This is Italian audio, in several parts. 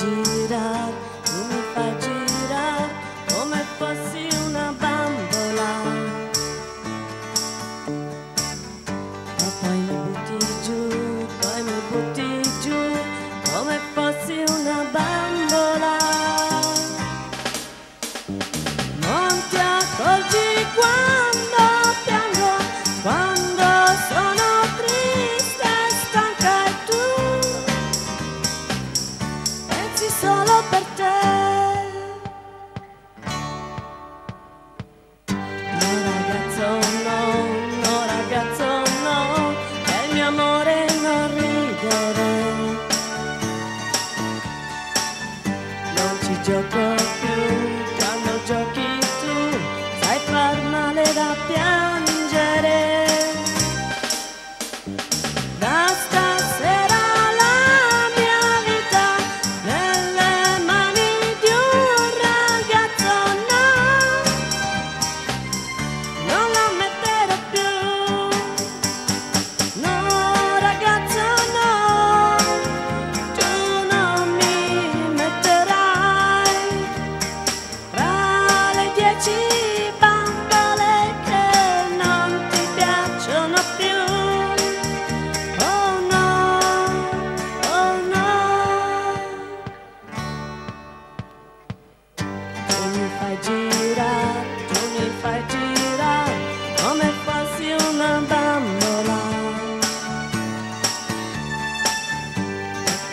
girare, tu mi fai girare come fossi una bambola. E poi mi butti giù, poi mi butti giù come fossi una bambola. Non ti accorgi quando piango, quando sono triste e stanca e tu pensi solo per te. No ragazzo no, no ragazzo no, del mio amore non ridere. Non ci gioco più, quando giochi tu sai far male da piangere. Da stasera la mia vita nelle mani di un ragazzo no, non la metterò più. No ragazzo no, tu non mi metterai tra le 10 bambole che non ti piacciono più. Oh no, oh no. Tu mi fai girare, tu mi fai girare come fossi una bambola.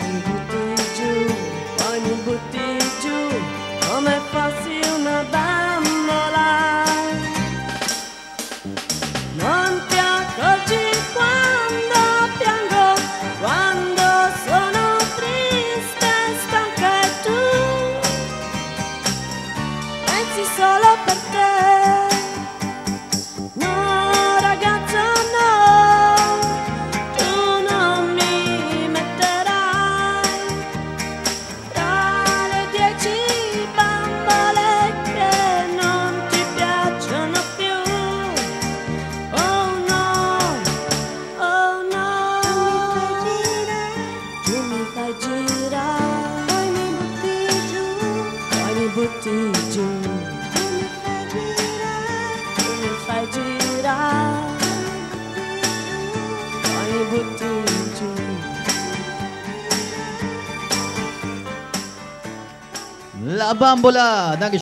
Mi butti giù, poi mi butti giù come fossi una bambola. Non ti accorgi quando piango, quando sono triste e stanca e tu pensi solo per te. No ragazzo no, tu non mi metterai tra le 10 bambole che non ti piacciono più. Oh no, oh no. Tu mi fai girare, poi mi butti giù, poi mi butti giù. Tu mi fai girare, poi mi butti giù. La bambola ng